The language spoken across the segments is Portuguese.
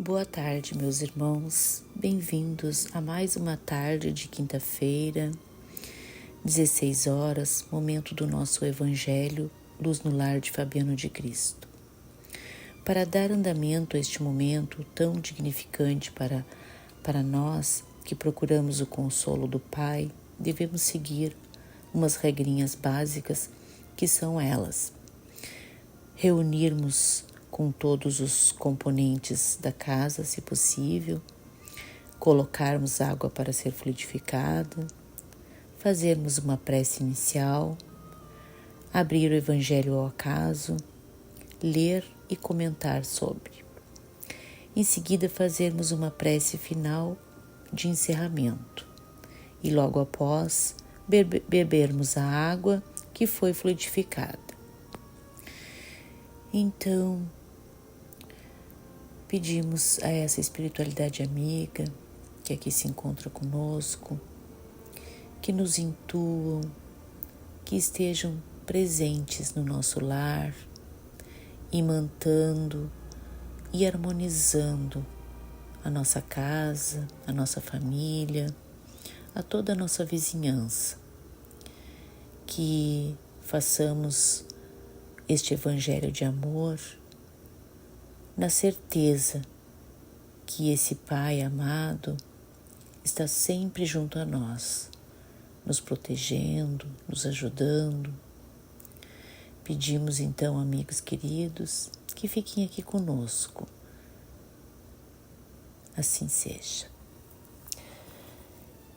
Boa tarde, meus irmãos. Bem-vindos a mais uma tarde de quinta-feira, 16 horas, momento do nosso Evangelho, Luz no Lar de Fabiano de Cristo. Para dar andamento a este momento tão dignificante para nós que procuramos o consolo do Pai, devemos seguir umas regrinhas básicas que são elas: reunirmos com todos os componentes da casa, se possível, colocarmos água para ser fluidificada, fazermos uma prece inicial, abrir o Evangelho ao acaso, ler e comentar sobre. Em seguida, fazermos uma prece final de encerramento e logo após bebermos a água que foi fluidificada. Então, pedimos a essa espiritualidade amiga que aqui se encontra conosco, que nos intuam, que estejam presentes no nosso lar, imantando e harmonizando a nossa casa, a nossa família, a toda a nossa vizinhança. Que façamos este Evangelho de amor na certeza que esse Pai amado está sempre junto a nós, nos protegendo, nos ajudando. Pedimos então, amigos queridos, que fiquem aqui conosco. Assim seja.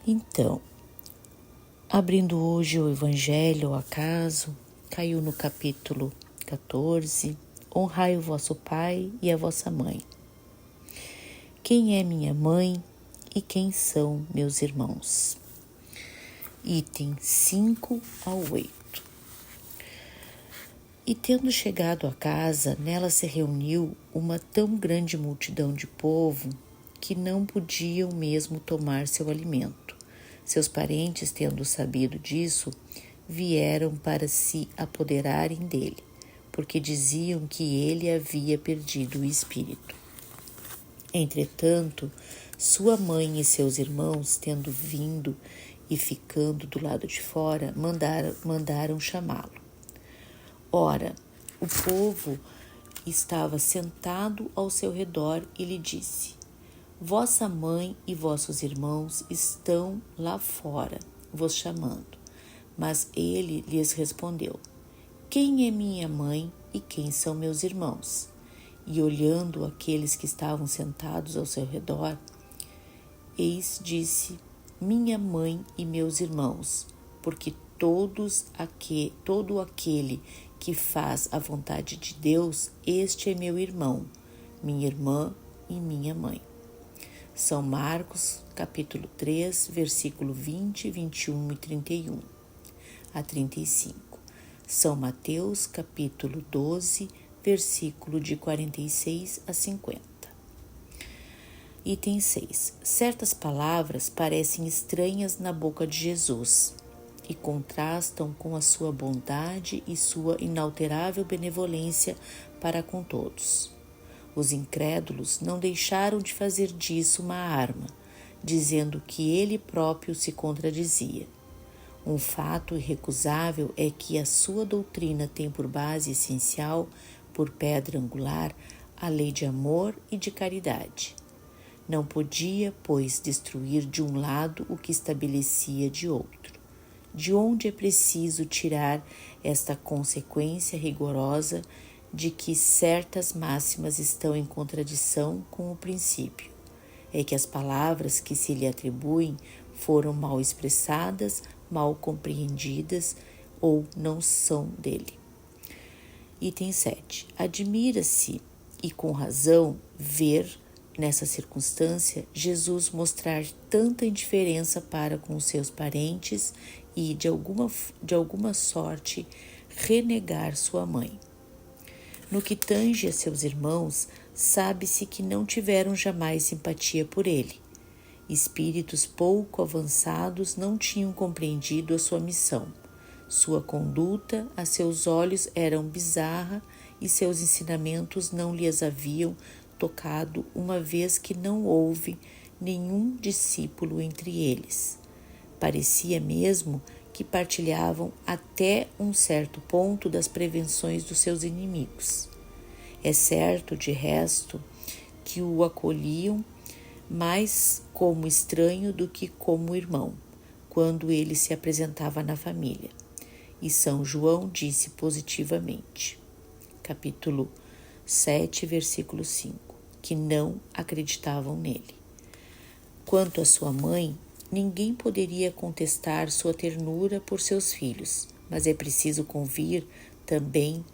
Então, abrindo hoje o Evangelho ao acaso, caiu no capítulo 14, honrai o vosso pai e a vossa mãe. Quem é minha mãe e quem são meus irmãos? Item 5 ao 8. E tendo chegado à casa, nela se reuniu uma tão grande multidão de povo que não podiam mesmo tomar seu alimento. Seus parentes, tendo sabido disso, vieram para se apoderarem dele, porque diziam que ele havia perdido o espírito. Entretanto, sua mãe e seus irmãos, tendo vindo e ficando do lado de fora, mandaram chamá-lo. Ora, o povo estava sentado ao seu redor e lhe disse: vossa mãe e vossos irmãos estão lá fora, vos chamando. Mas ele lhes respondeu: quem é minha mãe e quem são meus irmãos? E olhando aqueles que estavam sentados ao seu redor, eis disse: minha mãe e meus irmãos, porque todo aquele que faz a vontade de Deus, este é meu irmão, minha irmã e minha mãe. São Marcos, capítulo 3, versículo 20, 21 e 31 a 35. São Mateus, capítulo 12, versículo de 46 a 50. Item 6. Certas palavras parecem estranhas na boca de Jesus e contrastam com a sua bondade e sua inalterável benevolência para com todos. Os incrédulos não deixaram de fazer disso uma arma, dizendo que ele próprio se contradizia. Um fato irrecusável é que a sua doutrina tem por base essencial, por pedra angular, a lei de amor e de caridade. Não podia, pois, destruir de um lado o que estabelecia de outro. De onde é preciso tirar esta consequência rigorosa de que certas máximas estão em contradição com o princípio? É que as palavras que se lhe atribuem foram mal expressadas, mal compreendidas ou não são dele. Item 7. Admira-se, e com razão, ver, nessa circunstância, Jesus mostrar tanta indiferença para com seus parentes e, de alguma sorte, renegar sua mãe. No que tange a seus irmãos, sabe-se que não tiveram jamais simpatia por ele. Espíritos pouco avançados não tinham compreendido a sua missão. Sua conduta, a seus olhos, era bizarra e seus ensinamentos não lhes haviam tocado, uma vez que não houve nenhum discípulo entre eles. Parecia mesmo que partilhavam até um certo ponto das prevenções dos seus inimigos. É certo, de resto, que o acolhiam mais como estranho do que como irmão, quando ele se apresentava na família. E São João disse positivamente, capítulo 7, versículo 5, que não acreditavam nele. Quanto à sua mãe, ninguém poderia contestar sua ternura por seus filhos, mas é preciso convir também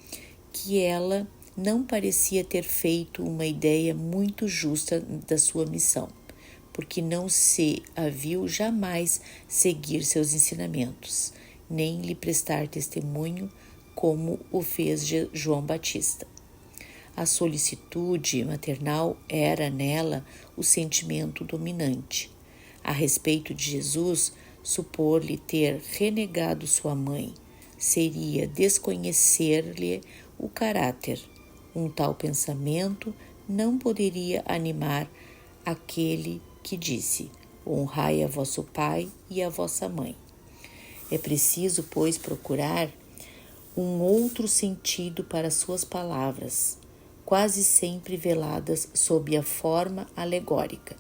que ela não parecia ter feito uma ideia muito justa da sua missão, porque não se a viu jamais seguir seus ensinamentos, nem lhe prestar testemunho como o fez João Batista. A solicitude maternal era nela o sentimento dominante. A respeito de Jesus, supor-lhe ter renegado sua mãe seria desconhecer-lhe o caráter. Um tal pensamento não poderia animar aquele que disse: honrai a vosso pai e a vossa mãe. É preciso, pois, procurar um outro sentido para suas palavras, quase sempre veladas sob a forma alegórica.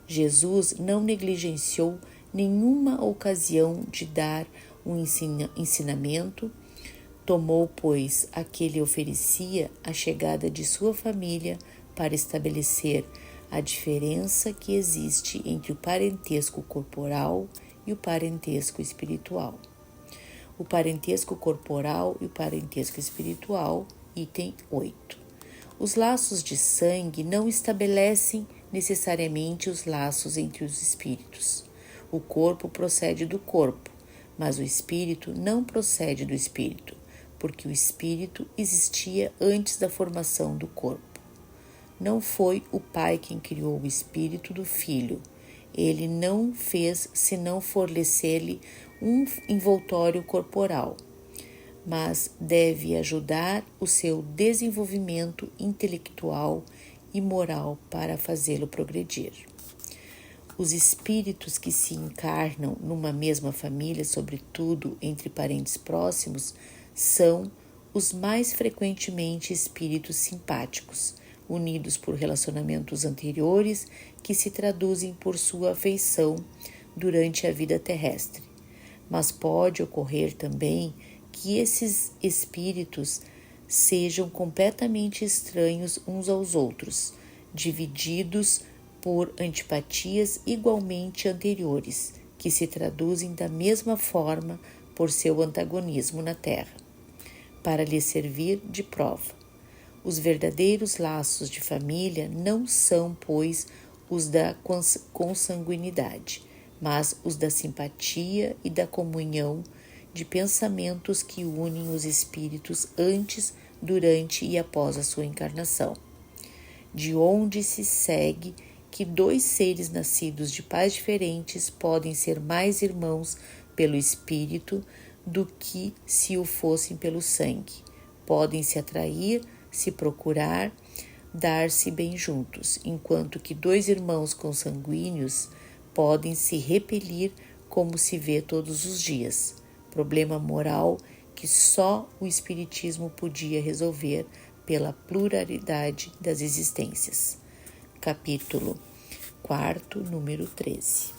Jesus não negligenciou nenhuma ocasião de dar um ensinamento. Tomou, pois, a que lhe oferecia a chegada de sua família para estabelecer a diferença que existe entre o parentesco corporal e o parentesco espiritual. O parentesco corporal e o parentesco espiritual, item 8. Os laços de sangue não estabelecem necessariamente os laços entre os espíritos. O corpo procede do corpo, mas o espírito não procede do espírito, porque o espírito existia antes da formação do corpo. Não foi o pai quem criou o espírito do filho. Ele não fez senão fornecer-lhe um envoltório corporal, mas deve ajudar o seu desenvolvimento intelectual e moral para fazê-lo progredir. Os espíritos que se encarnam numa mesma família, sobretudo entre parentes próximos, são os mais frequentemente espíritos simpáticos, unidos por relacionamentos anteriores que se traduzem por sua afeição durante a vida terrestre. Mas pode ocorrer também que esses espíritos sejam completamente estranhos uns aos outros, divididos por antipatias igualmente anteriores, que se traduzem da mesma forma por seu antagonismo na Terra, para lhe servir de prova. Os verdadeiros laços de família não são, pois, os da consanguinidade, mas os da simpatia e da comunhão de pensamentos que unem os espíritos antes, durante e após a sua encarnação. De onde se segue que dois seres nascidos de pais diferentes podem ser mais irmãos pelo espírito do que se o fossem pelo sangue. Podem se atrair, se procurar, dar-se bem juntos, enquanto que dois irmãos consanguíneos podem se repelir como se vê todos os dias. Problema moral que só o Espiritismo podia resolver pela pluralidade das existências. Capítulo 4, número 13.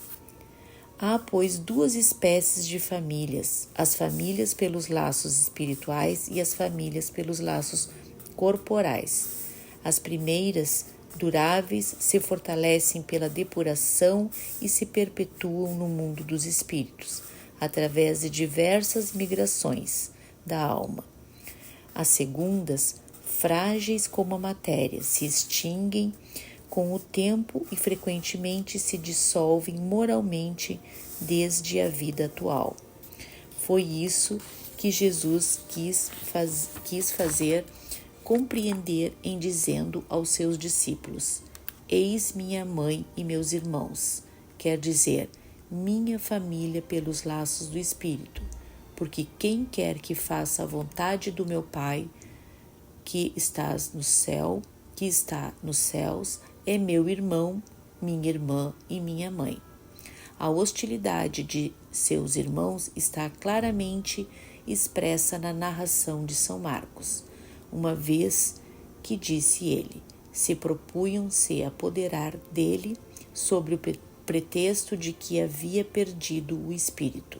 Há, pois, duas espécies de famílias: as famílias pelos laços espirituais e as famílias pelos laços corporais. As primeiras, duráveis, se fortalecem pela depuração e se perpetuam no mundo dos espíritos, através de diversas migrações da alma. As segundas, frágeis como a matéria, se extinguem com o tempo e frequentemente se dissolvem moralmente desde a vida atual. Foi isso que Jesus quis fazer compreender em dizendo aos seus discípulos: eis minha mãe e meus irmãos, quer dizer, minha família pelos laços do Espírito, porque quem quer que faça a vontade do meu Pai, que estás no céu, que está nos céus é meu irmão, minha irmã e minha mãe. A hostilidade de seus irmãos está claramente expressa na narração de São Marcos, uma vez que, disse ele, se propunham se apoderar dele sobre o pretexto de que havia perdido o espírito.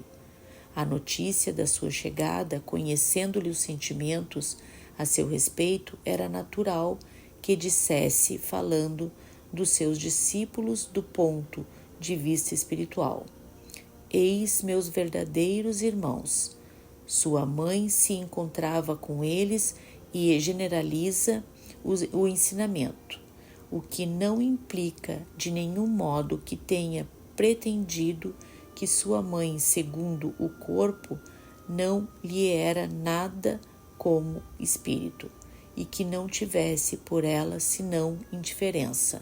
A notícia da sua chegada, conhecendo-lhe os sentimentos a seu respeito, era natural que dissesse, falando dos seus discípulos do ponto de vista espiritual: eis meus verdadeiros irmãos. Sua mãe se encontrava com eles e generaliza o ensinamento, o que não implica de nenhum modo que tenha pretendido que sua mãe, segundo o corpo, não lhe era nada como espírito, e que não tivesse por ela senão indiferença.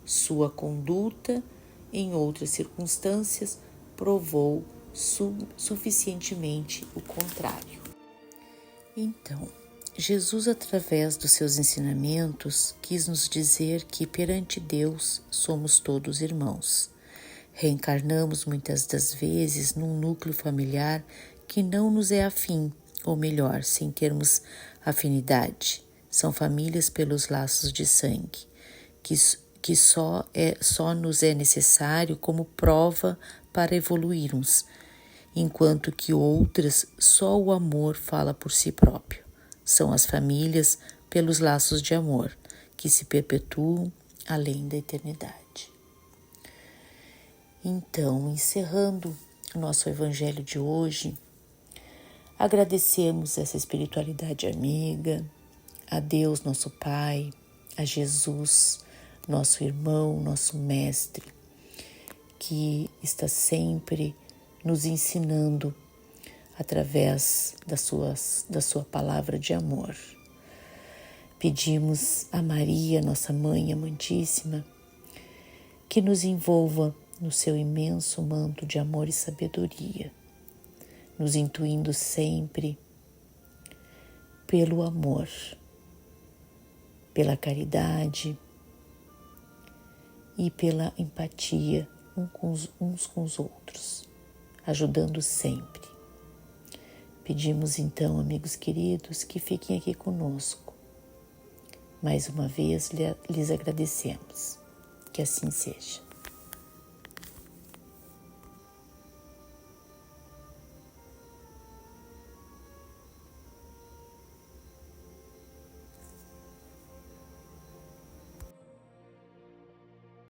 Sua conduta, em outras circunstâncias, provou suficientemente o contrário. Então, Jesus, através dos seus ensinamentos, quis nos dizer que perante Deus somos todos irmãos. Reencarnamos muitas das vezes num núcleo familiar que não nos é afim, ou melhor, sem termos afinidade. São famílias pelos laços de sangue, que só nos é necessário como prova para evoluirmos, enquanto que outras só o amor fala por si próprio. São as famílias pelos laços de amor, que se perpetuam além da eternidade. Então, encerrando o nosso evangelho de hoje, agradecemos essa espiritualidade amiga, a Deus, nosso Pai, a Jesus, nosso irmão, nosso mestre, que está sempre nos ensinando através da sua palavra de amor. Pedimos a Maria, nossa Mãe amantíssima, que nos envolva no seu imenso manto de amor e sabedoria, nos intuindo sempre pelo amor, pela caridade e pela empatia uns com os outros, ajudando sempre. Pedimos então, amigos queridos, que fiquem aqui conosco. Mais uma vez lhes agradecemos. Que assim seja.